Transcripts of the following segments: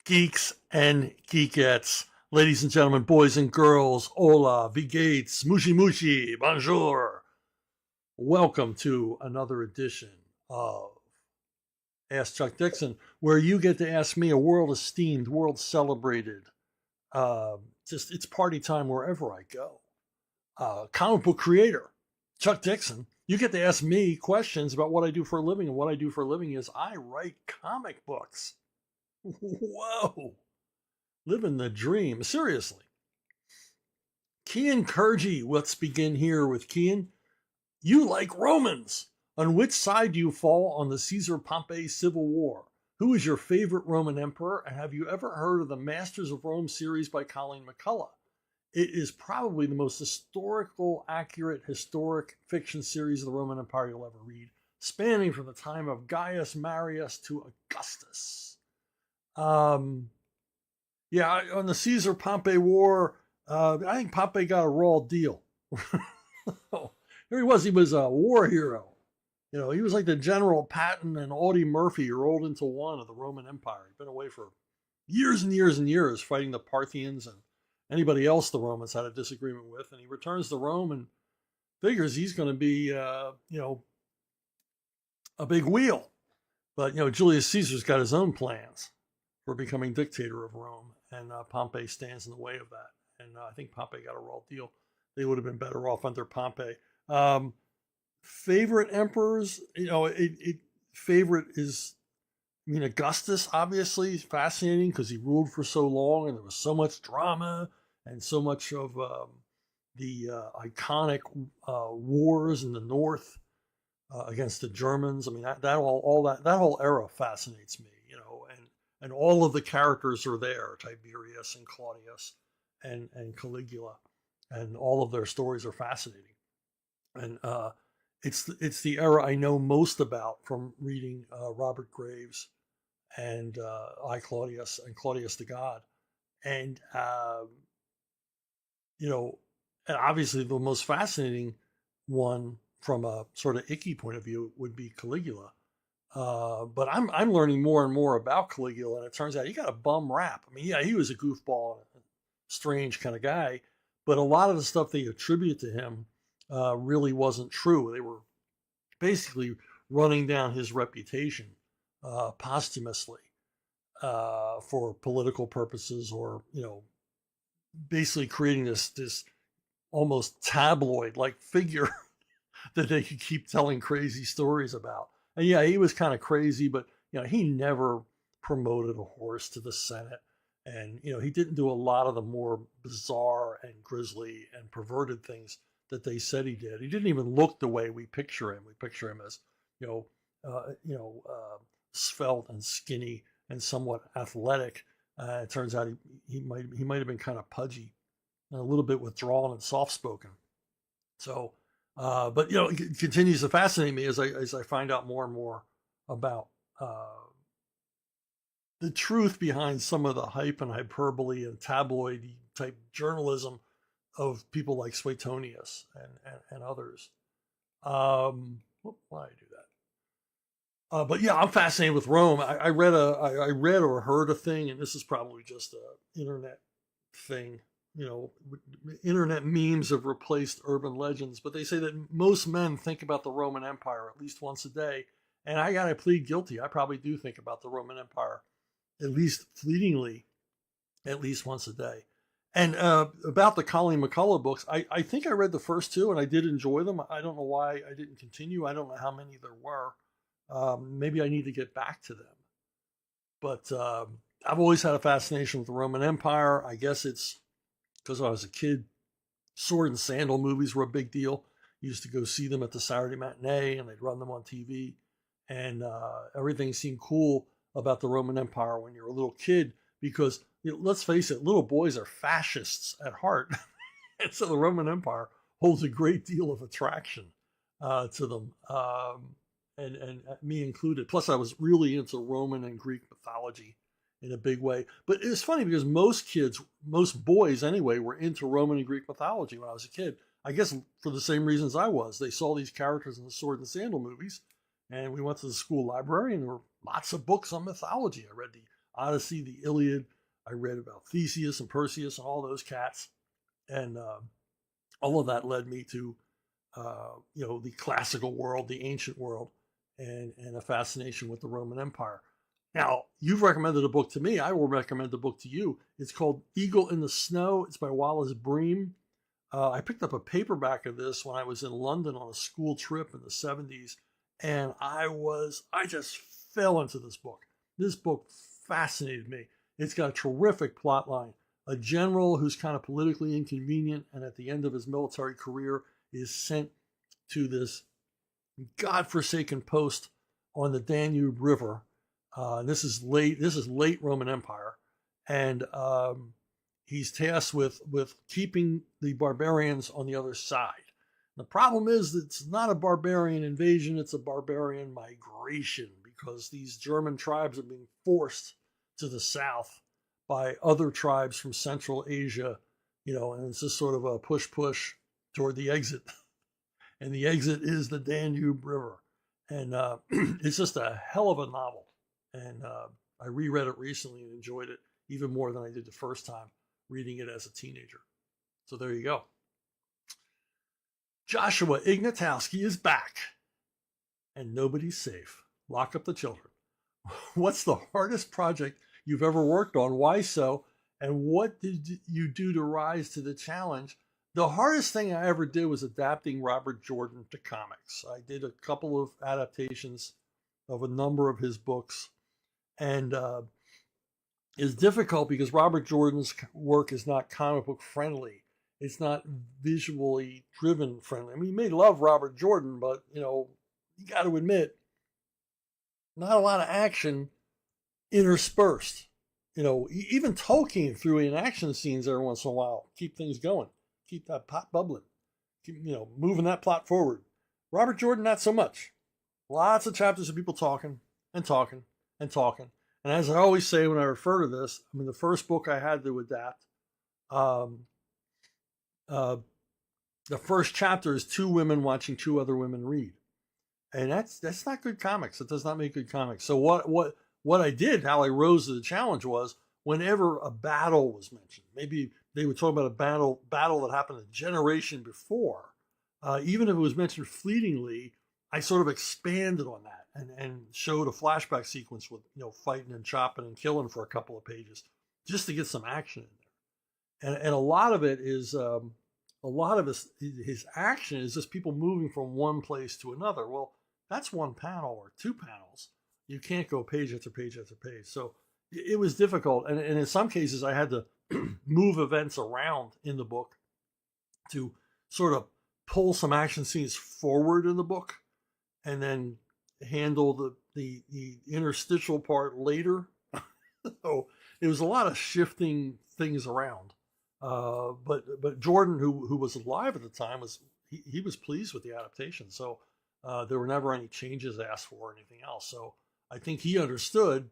Geeks and geekettes, ladies and gentlemen, boys and girls, hola, wie geht's, mushi mushi, bonjour. Welcome to another edition of Ask Chuck Dixon, where you get to ask me, a world esteemed, world celebrated, just it's party time wherever I go. Comic book creator, Chuck Dixon, you get to ask me questions about what I do for a living, and what I do for a living is I write comic books. Whoa. Living the dream. Seriously. Kian Kurji. Let's begin here with Kian. You like Romans. On which side do you fall on the Caesar-Pompey Civil War? Who is your favorite Roman emperor? And have you ever heard of the Masters of Rome series by Colleen McCullough? It is probably the most accurate historic fiction series of the Roman Empire you'll ever read, spanning from the time of Gaius Marius to Augustus. On the Caesar-Pompey War, I think Pompey got a raw deal. Here he was a war hero. You know, he was like the General Patton and Audie Murphy rolled into one of the Roman Empire. He'd been away for years and years and years fighting the Parthians and anybody else the Romans had a disagreement with. And he returns to Rome and figures he's going to be, a big wheel. But, Julius Caesar's got his own plans for becoming dictator of Rome, and Pompey stands in the way of that. And I think Pompey got a raw deal. They would have been better off under Pompey. Favorite emperors, favorite is, Augustus, obviously, is fascinating because he ruled for so long and there was so much drama and so much of the iconic wars in the North against the Germans. I mean, that whole era fascinates me, and all of the characters are there, Tiberius and Claudius and Caligula, and all of their stories are fascinating. And it's the era I know most about from reading Robert Graves and I, Claudius and Claudius the God. And, and obviously the most fascinating one from a sort of icky point of view would be Caligula. But I'm learning more and more about Caligula, and it turns out he got a bum rap. I mean, yeah, he was a goofball and a strange kind of guy, but a lot of the stuff they attribute to him really wasn't true. They were basically running down his reputation posthumously for political purposes, or basically creating this almost tabloid-like figure that they could keep telling crazy stories about. And yeah, he was kind of crazy, but he never promoted a horse to the Senate. And he didn't do a lot of the more bizarre and grisly and perverted things that they said he did. He didn't even look the way we picture him. We picture him as svelte and skinny and somewhat athletic. It turns out he might have been kind of pudgy and a little bit withdrawn and soft spoken. So. But it continues to fascinate me as I find out more and more about the truth behind some of the hype and hyperbole and tabloid type journalism of people like Suetonius and others. Why did I do that? But yeah, I'm fascinated with Rome. I read or heard a thing, and this is probably just an internet thing. Internet memes have replaced urban legends, but they say that most men think about the Roman Empire at least once a day. And I got to plead guilty. I probably do think about the Roman Empire at least fleetingly, at least once a day. And about the Colleen McCullough books, I think I read the first two and I did enjoy them. I don't know why I didn't continue. I don't know how many there were. Maybe I need to get back to them. But I've always had a fascination with the Roman Empire. I guess it's because when I was a kid, sword and sandal movies were a big deal. You used to go see them at the Saturday matinee, and they'd run them on TV. And everything seemed cool about the Roman Empire when you're a little kid, because let's face it, little boys are fascists at heart. And so the Roman Empire holds a great deal of attraction to them, and me included. Plus, I was really into Roman and Greek mythology in a big way. But it's funny because most boys anyway, were into Roman and Greek mythology when I was a kid. I guess for the same reasons I was. They saw these characters in the sword and sandal movies, and we went to the school library and there were lots of books on mythology. I read the Odyssey, the Iliad. I read about Theseus and Perseus and all those cats. And all of that led me to, the classical world, the ancient world, and a fascination with the Roman Empire. Now, you've recommended a book to me. I will recommend the book to you. It's called Eagle in the Snow. It's by Wallace Breem. I picked up a paperback of this when I was in London on a school trip in the 70s, and I just fell into this book. This book fascinated me. It's got a terrific plot line. A general who's kind of politically inconvenient and at the end of his military career is sent to this godforsaken post on the Danube River. This is late Roman Empire, and he's tasked with keeping the barbarians on the other side. The problem is that it's not a barbarian invasion, it's a barbarian migration, because these German tribes are being forced to the south by other tribes from Central Asia, and it's just sort of a push toward the exit. And the exit is the Danube River. And it's just a hell of a novel. And I reread it recently and enjoyed it even more than I did the first time reading it as a teenager. So there you go. Joshua Ignatowski is back. And nobody's safe. Lock up the children. What's the hardest project you've ever worked on? Why so? And what did you do to rise to the challenge? The hardest thing I ever did was adapting Robert Jordan to comics. I did a couple of adaptations of a number of his books. And it's difficult because Robert Jordan's work is not comic book friendly. It's not visually driven friendly. I mean, you may love Robert Jordan, but, you got to admit, not a lot of action interspersed. Even Tolkien threw in action scenes every once in a while, keep things going, keep that pot bubbling, keep, moving that plot forward. Robert Jordan, not so much. Lots of chapters of people talking and talking and talking. And as I always say when I refer to this, the first book I had to adapt, the first chapter is two women watching two other women read. And that's not good comics. It does not make good comics. So what I did, how I rose to the challenge, was whenever a battle was mentioned, maybe they would talk about a battle that happened a generation before, even if it was mentioned fleetingly, I sort of expanded on that and showed a flashback sequence with, fighting and chopping and killing for a couple of pages just to get some action in there. And a lot of it is, a lot of his action is just people moving from one place to another. Well, that's one panel or two panels. You can't go page after page after page. So it was difficult. And in some cases, I had to move events around in the book to sort of pull some action scenes forward in the book and then handle the interstitial part later. So it was a lot of shifting things around. But Jordan, who was alive at the time, he was pleased with the adaptation. So there were never any changes asked for or anything else. So I think he understood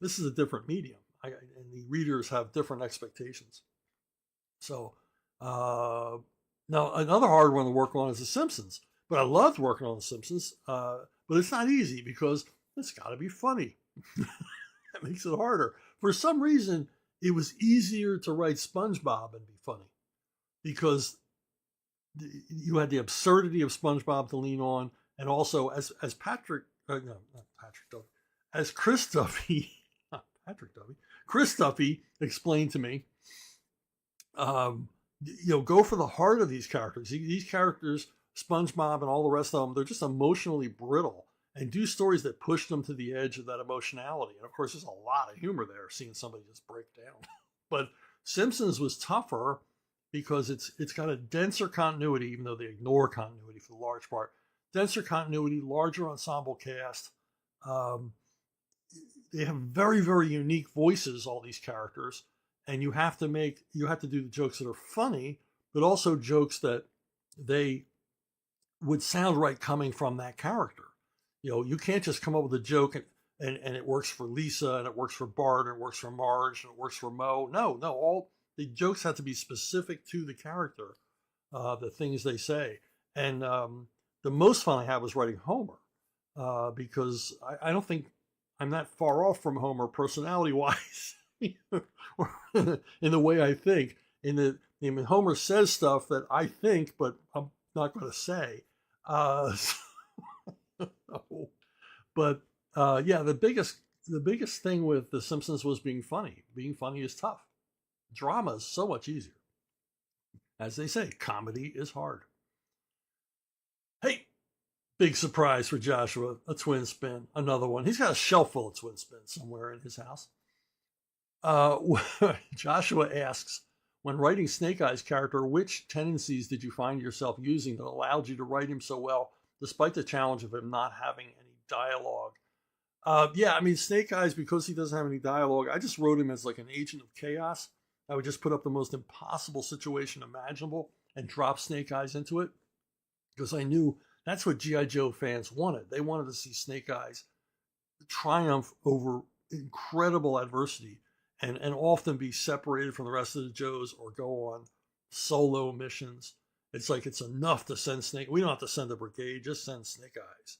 this is a different medium, and the readers have different expectations. So now another hard one to work on is The Simpsons. But I loved working on The Simpsons. But it's not easy because it's got to be funny. That makes it harder. For some reason, it was easier to write SpongeBob and be funny because you had the absurdity of SpongeBob to lean on, and also as Chris Duffy, not Patrick Duffy, Chris Duffy explained to me, go for the heart of these characters. These characters, SpongeBob and all the rest of them, they're just emotionally brittle, and do stories that push them to the edge of that emotionality. And of course, there's a lot of humor there, seeing somebody just break down. But Simpsons was tougher because it's got a denser continuity, even though they ignore continuity for the large part. Denser continuity, larger ensemble cast. They have very, very unique voices, all these characters, and you have to do the jokes that are funny, but also jokes that they would sound right coming from that character. You can't just come up with a joke and it works for Lisa and it works for Bart and it works for Marge and it works for Moe. No, all the jokes have to be specific to the character, the things they say. And the most fun I had was writing Homer, because I don't think I'm not far off from Homer personality wise, or in the way I think. I mean, Homer says stuff that I think, but I'm not going to say. So, but yeah, the biggest thing with The Simpsons was being funny. Being funny is tough. Drama is so much easier. As they say, comedy is hard. Hey, big surprise for Joshua, a twin spin, another one. He's got a shelf full of twin spins somewhere in his house. Uh, Joshua asks, when writing Snake Eyes' character, which tendencies did you find yourself using that allowed you to write him so well, despite the challenge of him not having any dialogue? Yeah, I mean, Snake Eyes, because he doesn't have any dialogue, I just wrote him as like an agent of chaos. I would just put up the most impossible situation imaginable and drop Snake Eyes into it because I knew that's what G.I. Joe fans wanted. They wanted to see Snake Eyes triumph over incredible adversity and often be separated from the rest of the Joes or go on solo missions. It's like it's enough to send Snake. We don't have to send a brigade, just send Snake Eyes.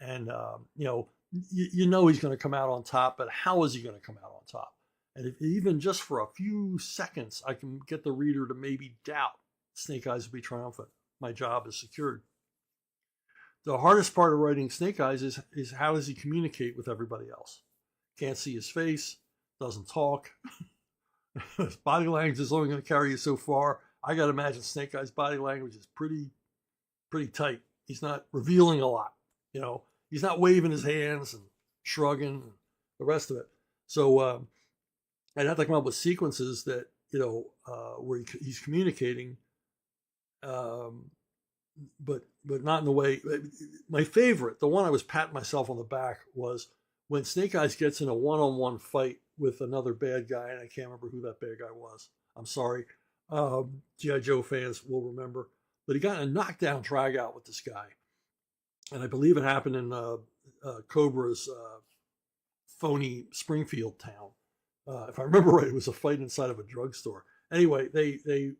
And you know he's going to come out on top, but how is he going to come out on top? And if even just for a few seconds, I can get the reader to maybe doubt Snake Eyes will be triumphant. My job is secured. The hardest part of writing Snake Eyes is how does he communicate with everybody else? Can't see his face, doesn't talk. His body language is only going to carry you so far. I got to imagine Snake Eyes' body language is pretty tight. He's not revealing a lot. He's not waving his hands and shrugging and the rest of it. So I'd have to come up with sequences that, where he's communicating, but not in the way. My favorite, the one I was patting myself on the back, was when Snake Eyes gets in a one-on-one fight with another bad guy, and I can't remember who that bad guy was. I'm sorry. G.I. Joe fans will remember. But he got in a knockdown drag out with this guy. And I believe it happened in Cobra's phony Springfield town. If I remember right, it was a fight inside of a drugstore. Anyway, they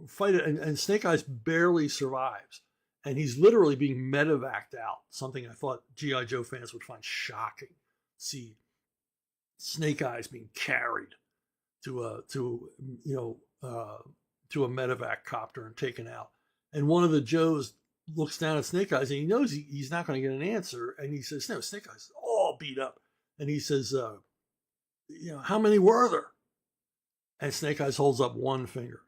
fight it, and Snake Eyes barely survives. And he's literally being medevaced out, something I thought G.I. Joe fans would find shocking. See Snake Eyes being carried to a medevac copter and taken out. And one of the Joes looks down at Snake Eyes and he knows he's not going to get an answer. And he says, no, Snake Eyes is all beat up. And he says, how many were there? And Snake Eyes holds up one finger.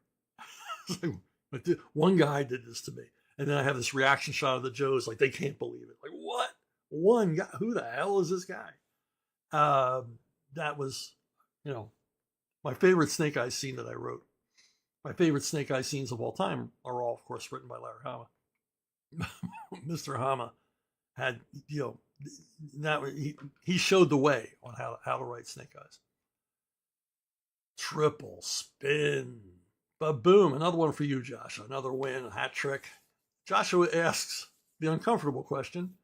One guy did this to me. And then I have this reaction shot of the Joes, like they can't believe it. Like, what? One guy? Who the hell is this guy? That was, my favorite Snake Eyes scene that I wrote. My favorite Snake Eyes scenes of all time are all, of course, written by Larry Hama. Mr. Hama had, he showed the way on how to write Snake Eyes. Triple spin. But boom, another one for you, Josh. Another win, a hat trick. Joshua asks the uncomfortable question,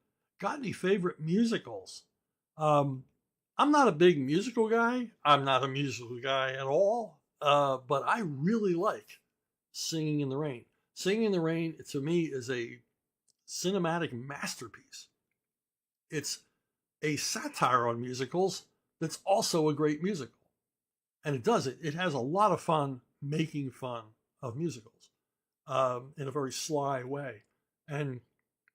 got any favorite musicals? I'm not a big musical guy. I'm not a musical guy at all. But I really like Singing in the Rain. Singing in the Rain, to me, is a cinematic masterpiece. It's a satire on musicals that's also a great musical. And it has a lot of fun making fun of musicals in a very sly way. And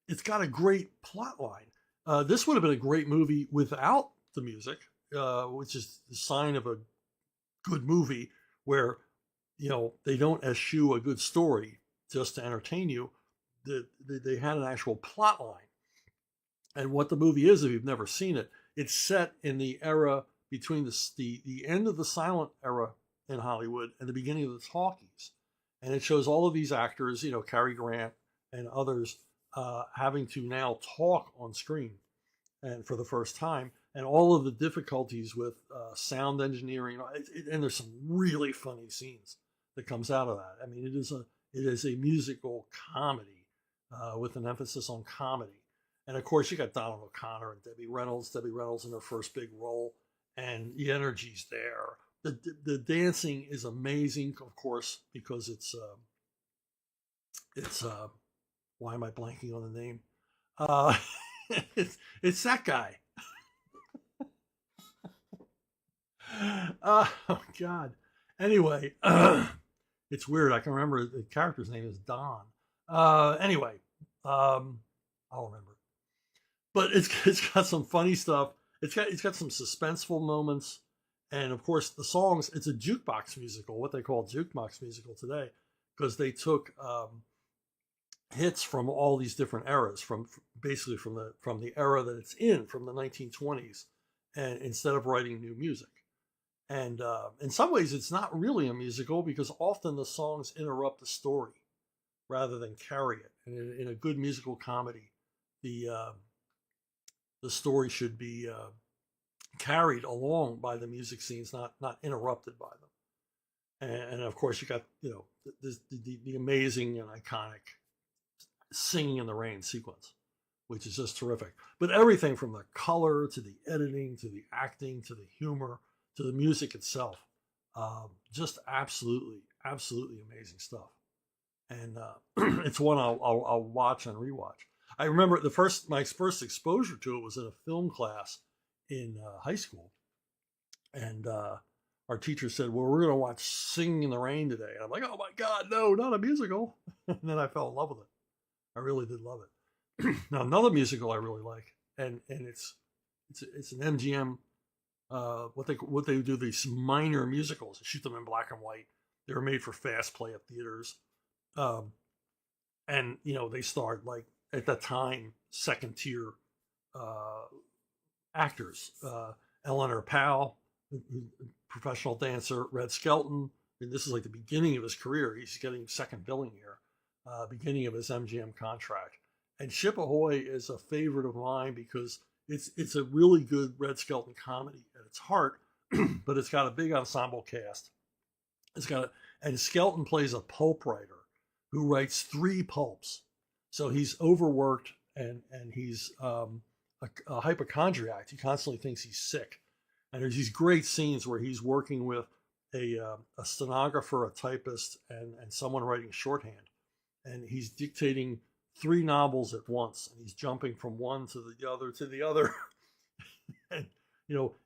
it's got a great plot line. This would have been a great movie without the music, which is the sign of a good movie where, they don't eschew a good story just to entertain you. They had an actual plot line. And what the movie is, if you've never seen it, it's set in the era between the end of the silent era in Hollywood and the beginning of the talkies. And it shows all of these actors, Cary Grant and others, having to now talk on screen and for the first time, and all of the difficulties with sound engineering. And there's some really funny scenes that comes out of that. I mean, it is a musical comedy with an emphasis on comedy. And of course, you got Donald O'Connor and Debbie Reynolds in her first big role, and the energy's there. The dancing is amazing, of course, because it's why am I blanking on the name? It's that guy. Oh God. Anyway, it's weird. I can remember the character's name is Don. Anyway, I'll remember. But it's got some funny stuff. It's got some suspenseful moments, and of course the songs. It's a jukebox musical, what they call jukebox musical today, because they took hits from all these different eras, from basically from the era that it's from the 1920s, and instead of writing new music. And in some ways, it's not really a musical because often the songs interrupt the story rather than carry it. And in a good musical comedy, the the story should be carried along by the music scenes, not interrupted by them. And of course, you got the amazing and iconic "Singing in the Rain" sequence, which is just terrific. But everything from the color to the editing to the acting to the humor to the music itself, just absolutely amazing stuff. And it's one I'll watch and rewatch. I remember my first exposure to it was in a film class in high school, and our teacher said, "Well, we're going to watch Singing in the Rain today." And I'm like, "Oh my God, no, not a musical!" And then I fell in love with it. I really did love it. Now another musical I really like, and it's an MGM. What they do, these minor musicals, they shoot them in black and white. They were made for fast play at theaters, and they starred, like, at that time, second tier actors. Eleanor Powell, professional dancer. Red Skelton. I mean, this is like the beginning of his career. He's getting second billing here, beginning of his MGM contract. And Ship Ahoy is a favorite of mine because it's a really good Red Skelton comedy at its heart, but it's got a big ensemble cast. And Skelton plays a pulp writer who writes 3 pulps. So he's overworked, and he's a hypochondriac. He constantly thinks he's sick. And there's these great scenes where he's working with a stenographer, a typist, and someone writing shorthand. And he's dictating 3 novels at once, and he's jumping from one to the other to the other. And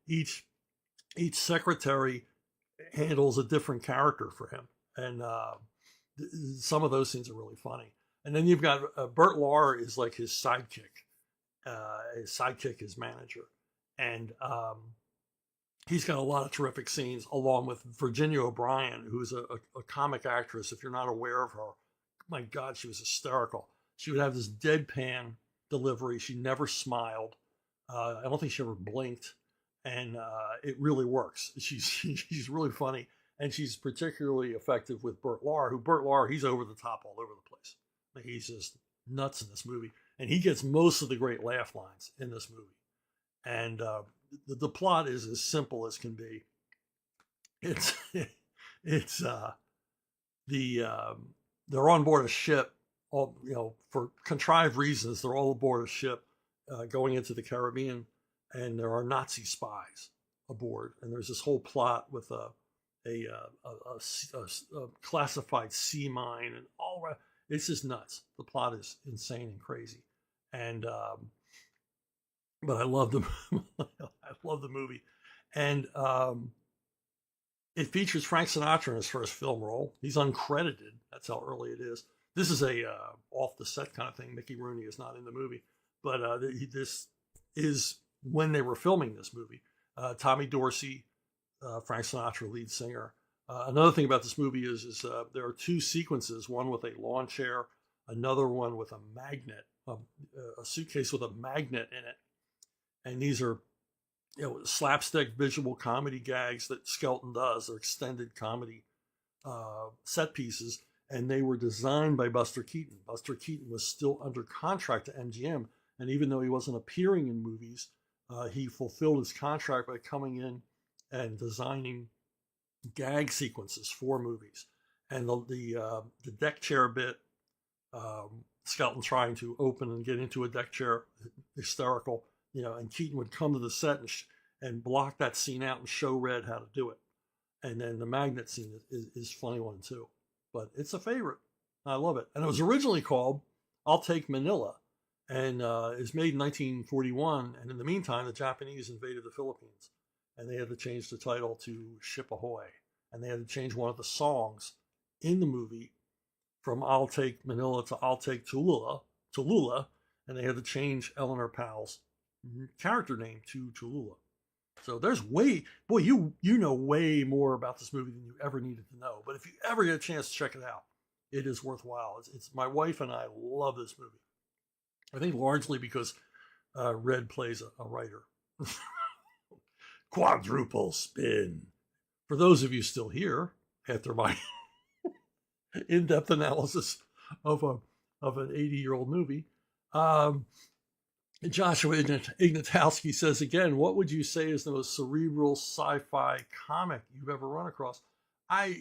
each secretary handles a different character for him, and some of those scenes are really funny. And then you've got Bert Lahr is like his sidekick. His manager, and he's got a lot of terrific scenes, along with Virginia O'Brien, who's a comic actress. If you're not aware of her, my God, she was hysterical. She would have this deadpan delivery. She never smiled. I don't think she ever blinked, and it really works. She's really funny, and she's particularly effective with Bert Lahr. He's over the top all over the place. He's just nuts in this movie, and he gets most of the great laugh lines in this movie. And the plot is as simple as can be. It's they're on board a ship. All, for contrived reasons, they're all aboard a ship going into the Caribbean, and there are Nazi spies aboard. And there's this whole plot with a classified sea mine, and all right. It's just nuts. The plot is insane and crazy, and but I love the I love the movie, and it features Frank Sinatra in his first film role. He's uncredited. That's how early it is. This is a off the set kind of thing. Mickey Rooney is not in the movie, but this is when they were filming this movie. Tommy Dorsey, Frank Sinatra, lead singer. Another thing about this movie is there are 2 sequences, one with a lawn chair, another one with a magnet, a suitcase with a magnet in it. And these are slapstick visual comedy gags that Skelton does. They're extended comedy set pieces, and they were designed by Buster Keaton. Buster Keaton was still under contract to MGM, and even though he wasn't appearing in movies, he fulfilled his contract by coming in and designing gag sequences for movies. And the deck chair bit, Skelton trying to open and get into a deck chair, hysterical, and Keaton would come to the set and block that scene out and show Red how to do it. And then the magnet scene is funny one too, but it's a favorite. I love it. And it was originally called I'll Take Manila, and is made in 1941. And in the meantime, the Japanese invaded the Philippines, and they had to change the title to Ship Ahoy, and they had to change one of the songs in the movie from I'll Take Manila to I'll Take Tallulah, and they had to change Eleanor Powell's character name to Tallulah. So there's boy, you know way more about this movie than you ever needed to know. But if you ever get a chance to check it out, it is worthwhile. It's my wife and I love this movie. I think largely because Red plays a writer. Quadruple spin. For those of you still here after my in-depth analysis of an 80-year-old movie, Joshua Ignatowski says again, what would you say is the most cerebral sci-fi comic you've ever run across? I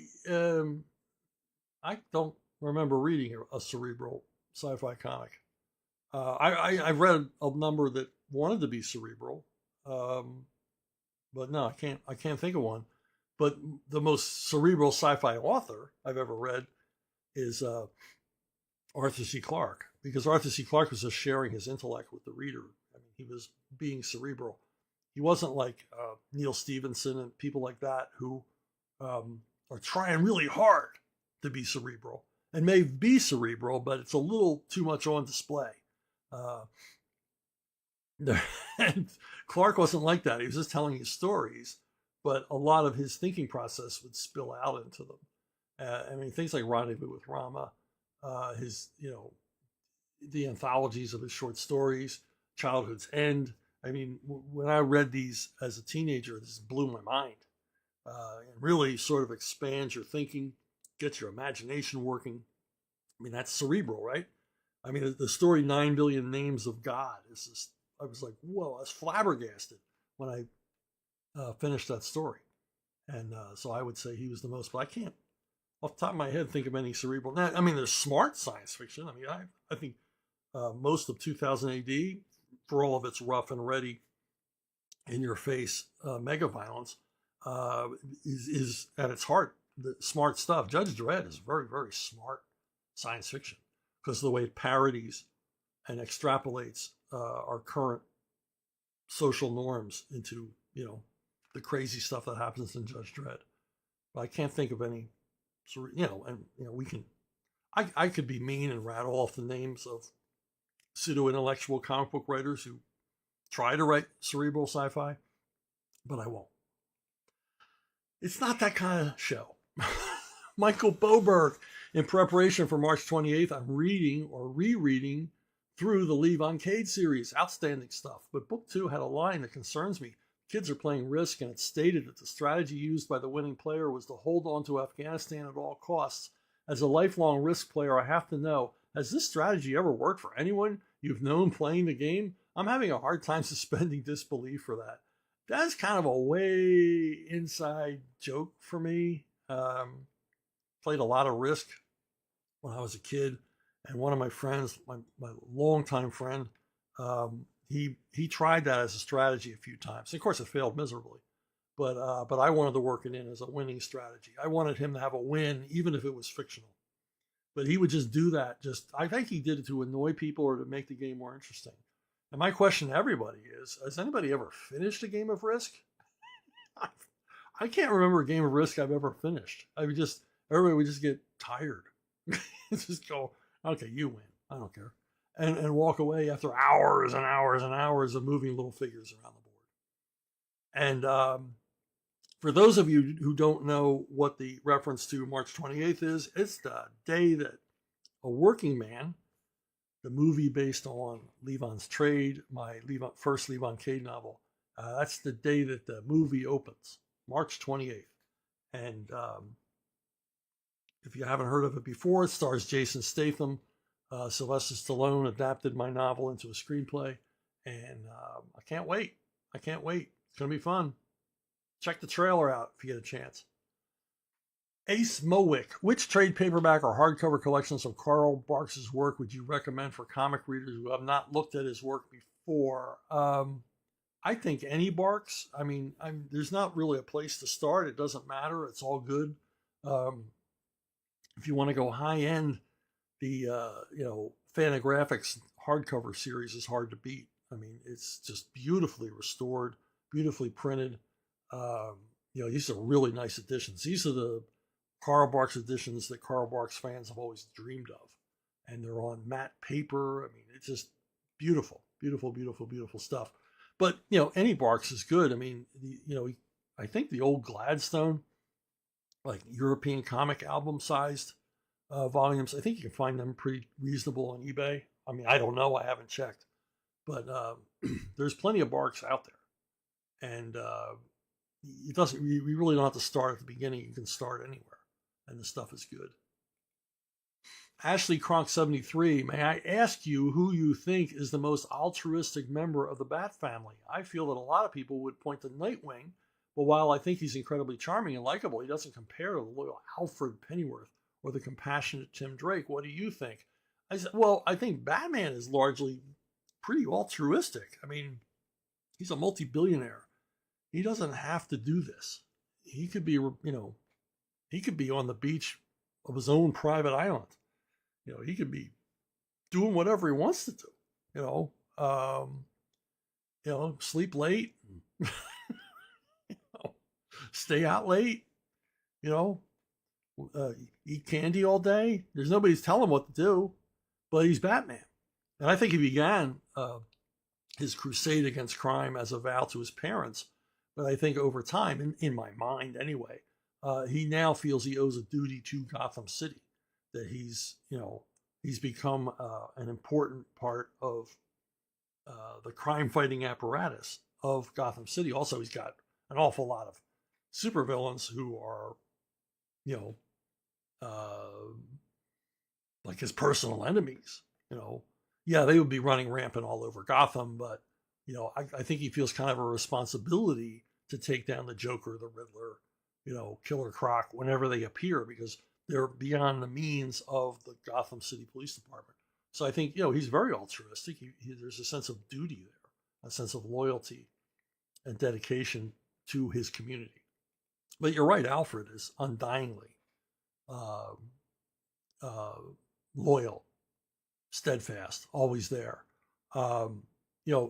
don't remember reading a cerebral sci-fi comic. I've read a number that wanted to be cerebral, but no, I can't think of one. But the most cerebral sci-fi author I've ever read is Arthur C. Clarke, because Arthur C. Clarke was just sharing his intellect with the reader. I mean, he was being cerebral. He wasn't like Neil Stephenson and people like that who are trying really hard to be cerebral and may be cerebral, but it's a little too much on display. And Clarke wasn't like that. He was just telling his stories, but a lot of his thinking process would spill out into them. I mean, things like Rendezvous with Rama, the anthologies of his short stories, Childhood's End. I mean, when I read these as a teenager, this blew my mind. And really sort of expands your thinking, gets your imagination working. I mean, that's cerebral, right? I mean, the story 9 Billion Names of God is just, I was like, whoa, I was flabbergasted when I finished that story. And so I would say he was the most, but I can't, off the top of my head, think of any cerebral. Now, I mean, there's smart science fiction. I mean, I think most of 2000 AD, for all of its rough and ready, in your face mega violence, is at its heart the smart stuff. Judge Dredd is very, very smart science fiction because of the way it parodies and extrapolates our current social norms into, the crazy stuff that happens in Judge Dredd. But I can't think of any, we can, I could be mean and rattle off the names of pseudo-intellectual comic book writers who try to write cerebral sci-fi, but I won't. It's not that kind of show. Michael Boberg, in preparation for March 28th, I'm reading or rereading through the Levon Cade series. Outstanding stuff. But book 2 had a line that concerns me. Kids are playing Risk, and it's stated that the strategy used by the winning player was to hold on to Afghanistan at all costs. As a lifelong Risk player, I have to know, has this strategy ever worked for anyone you've known playing the game? I'm having a hard time suspending disbelief for that. That's kind of a way inside joke for me. Played a lot of Risk when I was a kid, and one of my friends, my longtime friend, he tried that as a strategy a few times. Of course, it failed miserably, but I wanted to work it in as a winning strategy. I wanted him to have a win, even if it was fictional. But he would just do that. I think he did it to annoy people or to make the game more interesting. And my question to everybody is, has anybody ever finished a game of Risk? I can't remember a game of Risk I've ever finished. Everybody would just get tired. Just go, okay, you win. I don't care. And walk away after hours and hours and hours of moving little figures around the board. And for those of you who don't know what the reference to March 28th is, it's the day that A Working Man, the movie based on Levon's Trade, my first Levon Cade novel, that's the day that the movie opens, March 28th. And if you haven't heard of it before, it stars Jason Statham. Sylvester Stallone adapted my novel into a screenplay. And I can't wait. It's going to be fun. Check the trailer out if you get a chance. Ace Mowick, which trade paperback or hardcover collections of Karl Barks' work would you recommend for comic readers who have not looked at his work before? I think any Barks. I mean, there's not really a place to start. It doesn't matter. It's all good. If you want to go high end, the Fantagraphics hardcover series is hard to beat. I mean, it's just beautifully restored, beautifully printed. Um, these are really nice editions. These are the Carl Barks editions that Carl Barks fans have always dreamed of. And they're on matte paper. I mean, it's just beautiful, beautiful, beautiful, beautiful stuff. But, any Barks is good. I mean, I think the old Gladstone, like European comic album sized volumes, I think you can find them pretty reasonable on eBay. I mean, I don't know. I haven't checked. But there's plenty of Barks out there. And it doesn't, we really don't have to start at the beginning. You can start anywhere. And the stuff is good. Ashley Kronk 73, may I ask you who you think is the most altruistic member of the Bat family? I feel that a lot of people would point to Nightwing, but while I think he's incredibly charming and likable, he doesn't compare to the loyal Alfred Pennyworth or the compassionate Tim Drake. What do you think? I said, well, I think Batman is largely pretty altruistic. I mean, he's a multi-billionaire. He doesn't have to do this. He could be, he could be on the beach of his own private island. He could be doing whatever he wants to do. Sleep late, stay out late. Eat candy all day. There's nobody's telling him what to do, but he's Batman. And I think he began his crusade against crime as a vow to his parents. But I think over time, in my mind anyway, he now feels he owes a duty to Gotham City, that he's become an important part of the crime fighting apparatus of Gotham City. Also, he's got an awful lot of supervillains who are, like his personal enemies. Yeah, they would be running rampant all over Gotham, but I think he feels kind of a responsibility to take down the Joker, the Riddler, Killer Croc whenever they appear, because they're beyond the means of the Gotham City Police Department. So I think, he's very altruistic. There's a sense of duty there, a sense of loyalty and dedication to his community. But you're right, Alfred is undyingly loyal, steadfast, always there.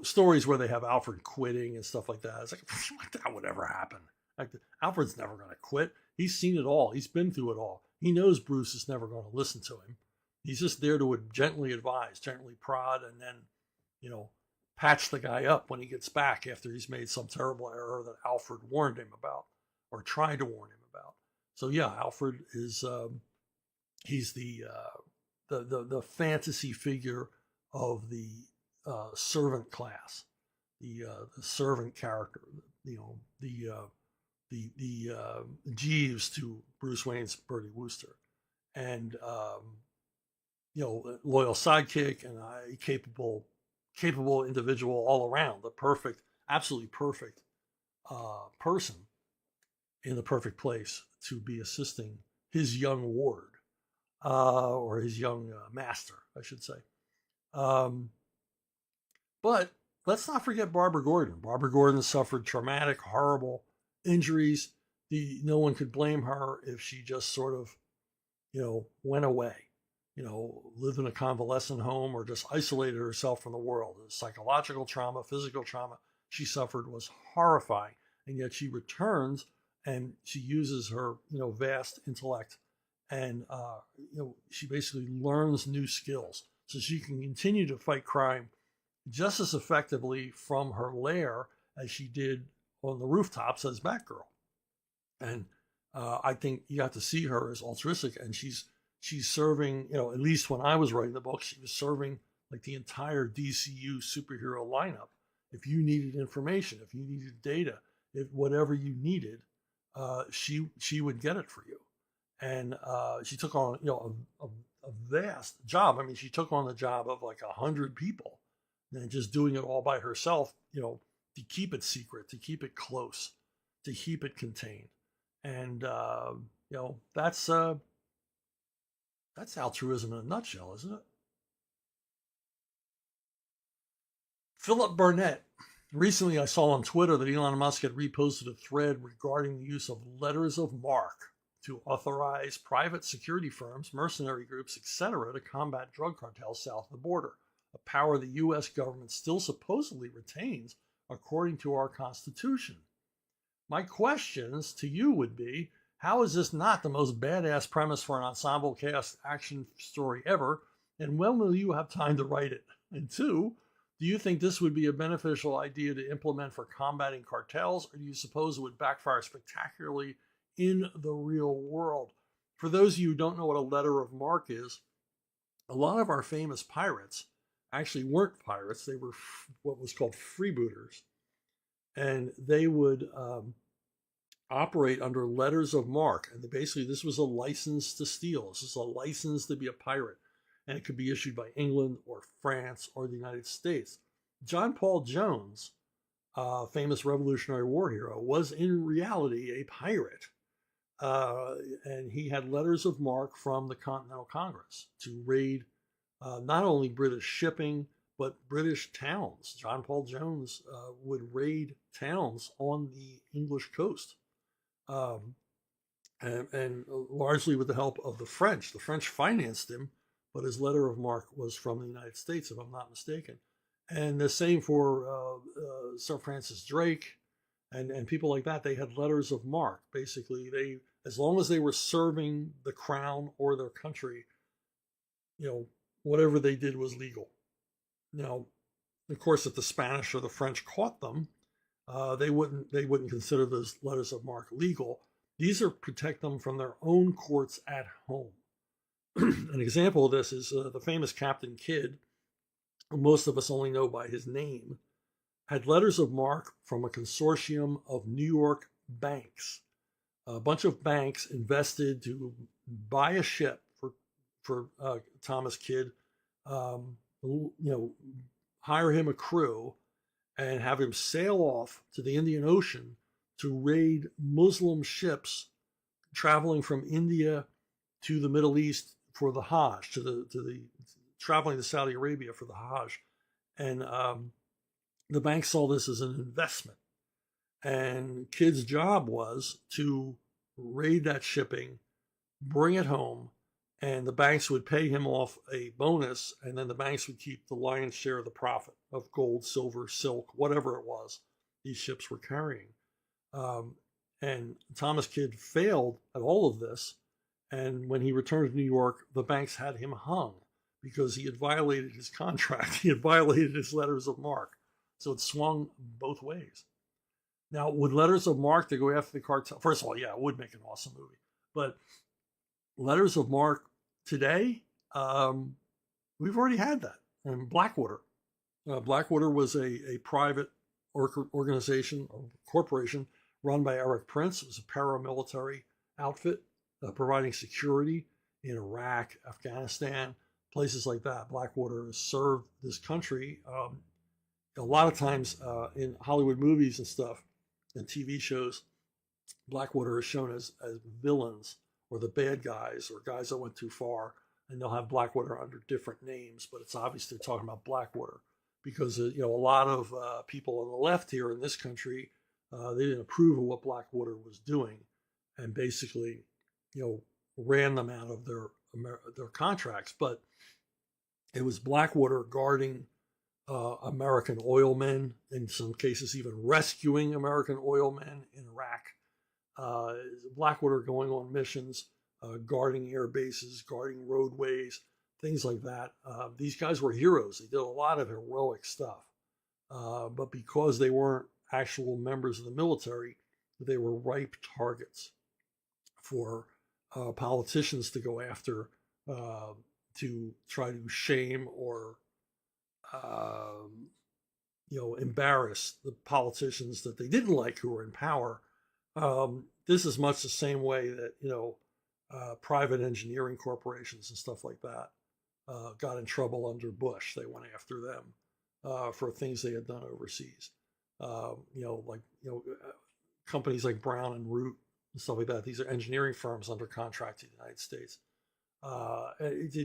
Stories where they have Alfred quitting and stuff like that. It's like, that would ever happen. Like, Alfred's never going to quit. He's seen it all. He's been through it all. He knows Bruce is never going to listen to him. He's just there to gently advise, gently prod, and then, patch the guy up when he gets back after he's made some terrible error that Alfred warned him about or tried to warn him about. So yeah, Alfred is he's the fantasy figure of the servant class, the servant character, the Jeeves to Bruce Wayne's Bertie Wooster, and loyal sidekick and a capable individual all around, the perfect, absolutely perfect person in the perfect place to be assisting his young ward, or his young master, I should say. But let's not forget Barbara Gordon. Barbara Gordon suffered traumatic, horrible injuries. No one could blame her if she just sort of, went away, lived in a convalescent home or just isolated herself from the world. The psychological trauma, physical trauma she suffered was horrifying. And yet she returns and she uses her, vast intellect and, she basically learns new skills so she can continue to fight crime just as effectively from her lair as she did on the rooftops as Batgirl. And I think you have to see her as altruistic, and she's serving, at least when I was writing the book, she was serving like the entire DCU superhero lineup. If you needed information, if you needed data, if whatever you needed, she would get it for you. And she took on, a vast job. I mean, she took on the job of like 100 people and just doing it all by herself, to keep it secret, to keep it close, to keep it contained. And, that's altruism in a nutshell, isn't it? Philip Burnett. Recently, I saw on Twitter that Elon Musk had reposted a thread regarding the use of letters of marque to authorize private security firms, mercenary groups, etc., to combat drug cartels south of the border, a power the U.S. government still supposedly retains according to our Constitution. My questions to you would be, how is this not the most badass premise for an ensemble cast action story ever? And when will you have time to write it? And two, do you think this would be a beneficial idea to implement for combating cartels, or do you suppose it would backfire spectacularly in the real world? For those of you who don't know what a letter of marque is, a lot of our famous pirates actually weren't pirates. They were what was called freebooters. And they would operate under letters of marque. And basically, this was a license to steal. This is a license to be a pirate. And it could be issued by England or France or the United States. John Paul Jones, famous Revolutionary War hero, was in reality a pirate. And he had letters of marque from the Continental Congress to raid not only British shipping, but British towns. John Paul Jones would raid towns on the English coast, and largely with the help of the French. The French financed him, but his letter of marque was from the United States, if I'm not mistaken. And the same for Sir Francis Drake and people like that. They had letters of marque. Basically, as long as they were serving the crown or their country, whatever they did was legal. Now, of course, if the Spanish or the French caught them, they wouldn't consider those letters of marque legal. These are protect them from their own courts at home. An example of this is the famous Captain Kidd, who most of us only know by his name, had letters of marque from a consortium of New York banks. A bunch of banks invested to buy a ship for Thomas Kidd, hire him a crew, and have him sail off to the Indian Ocean to raid Muslim ships traveling from India to the Middle East for the Hajj, traveling to Saudi Arabia for the Hajj. And the bank saw this as an investment. And Kidd's job was to raid that shipping, bring it home, and the banks would pay him off a bonus, and then the banks would keep the lion's share of the profit of gold, silver, silk, whatever it was these ships were carrying. And Thomas Kidd failed at all of this, and when he returned to New York, the banks had him hung because he had violated his contract. He had violated his letters of marque. So it swung both ways. Now, would letters of marque to go after the cartel? First of all, yeah, it would make an awesome movie. But letters of marque today, we've already had that. And Blackwater. Blackwater was a private organization or corporation run by Eric Prince. It was a paramilitary outfit providing security in Iraq, Afghanistan, places like that. Blackwater has served this country a lot of times in Hollywood movies and stuff and TV shows. Blackwater is shown as villains or the bad guys or guys that went too far, and they'll have Blackwater under different names, but it's obvious they're talking about Blackwater because a lot of people on the left here in this country, they didn't approve of what Blackwater was doing, and basically ran them out of their contracts. But it was Blackwater guarding American oil men, in some cases even rescuing American oil men in Iraq. Blackwater going on missions, guarding air bases, guarding roadways, things like that. These guys were heroes. They did a lot of heroic stuff. But because they weren't actual members of the military, they were ripe targets for politicians to go after, to try to shame or embarrass the politicians that they didn't like who were in power. This is much the same way that private engineering corporations and stuff like that got in trouble under Bush. They went after them for things they had done overseas. Companies like Brown and Root and stuff like that. These are engineering firms under contract to the United States.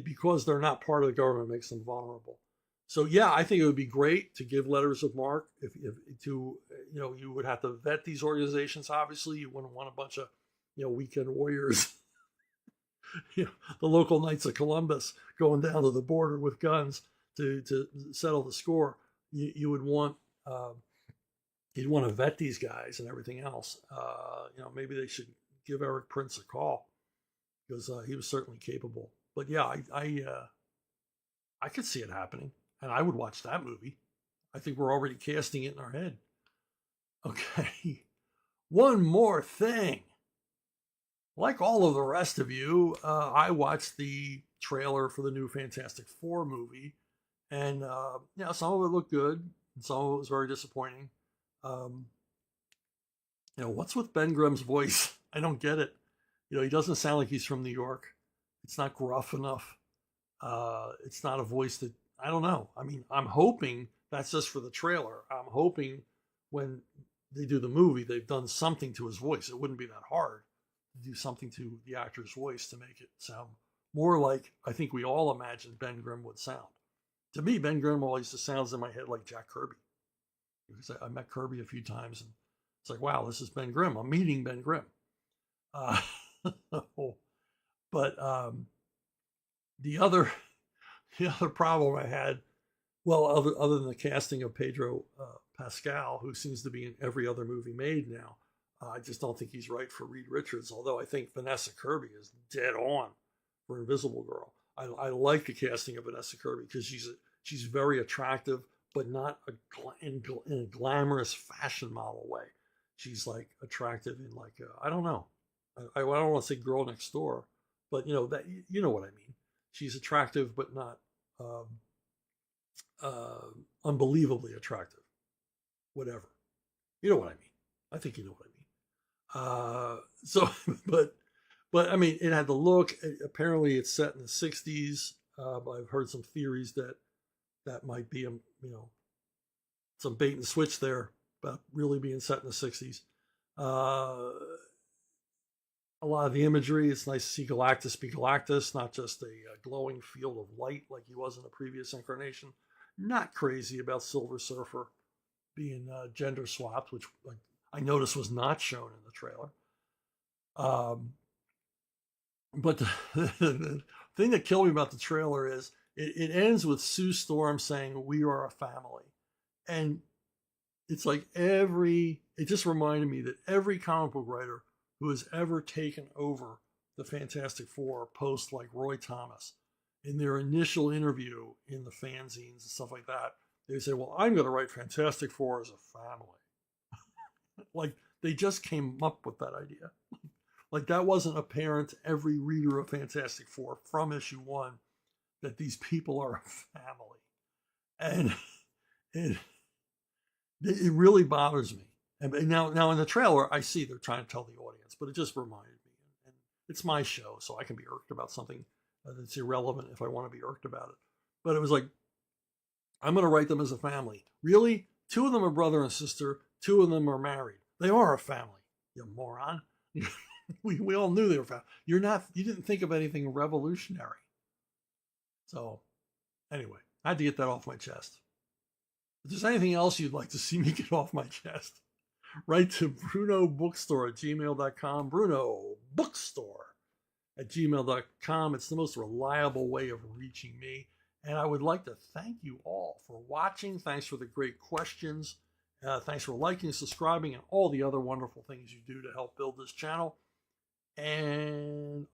Because they're not part of the government, makes them vulnerable. So yeah, I think it would be great to give letters of marque. You would have to vet these organizations. Obviously, you wouldn't want a bunch of weekend warriors, the local Knights of Columbus going down to the border with guns to settle the score. You would want He'd want to vet these guys and everything else. Maybe they should give Eric Prince a call because he was certainly capable. But yeah, I could see it happening, and I would watch that movie. I think we're already casting it in our head. Okay, one more thing. Like all of the rest of you, I watched the trailer for the new Fantastic Four movie, and some of it looked good, and some of it was very disappointing. What's with Ben Grimm's voice? I don't get it. He doesn't sound like he's from New York. It's not gruff enough. It's not a voice that, I don't know. I mean, I'm hoping that's just for the trailer. I'm hoping when they do the movie, they've done something to his voice. It wouldn't be that hard to do something to the actor's voice to make it sound more like I think we all imagined Ben Grimm would sound. To me, Ben Grimm always just sounds in my head like Jack Kirby. Because I met Kirby a few times, and it's like, wow, this is Ben Grimm. I'm meeting Ben Grimm. But the other problem I had, well, other than the casting of Pedro Pascal, who seems to be in every other movie made now, I just don't think he's right for Reed Richards. Although I think Vanessa Kirby is dead on for Invisible Girl. I like the casting of Vanessa Kirby because she's very attractive, but not in a glamorous fashion model way. She's like attractive in like I don't know. I don't want to say girl next door, but that you know what I mean. She's attractive, but not unbelievably attractive. Whatever, you know what I mean. I think you know what I mean. But I mean, it had the look. Apparently, it's set in the '60s. I've heard some theories that might be some bait and switch there about really being set in the '60s. A lot of the imagery, it's nice to see Galactus be Galactus, not just a glowing field of light like he was in the previous incarnation. Not crazy about Silver Surfer being gender swapped, which I noticed was not shown in the trailer. But the thing that killed me about the trailer is it ends with Sue Storm saying, "We are a family." And it's like it just reminded me that every comic book writer who has ever taken over the Fantastic Four post like Roy Thomas, in their initial interview in the fanzines and stuff like that, they say, well, I'm going to write Fantastic Four as a family. Like they just came up with that idea. Like that wasn't apparent to every reader of Fantastic Four from issue 1 that these people are a family. And it really bothers me. And now in the trailer, I see they're trying to tell the audience, but it just reminded me. And it's my show, so I can be irked about something that's irrelevant if I want to be irked about it. But it was like, I'm going to write them as a family. Really? 2 of them are brother and sister. 2 of them are married. They are a family, you moron. we all knew they were family. You didn't think of anything revolutionary. So anyway, I had to get that off my chest. If there's anything else you'd like to see me get off my chest, write to brunobookstore@gmail.com. brunobookstore@gmail.com. It's the most reliable way of reaching me. And I would like to thank you all for watching. Thanks for the great questions. Thanks for liking, subscribing, and all the other wonderful things you do to help build this channel. And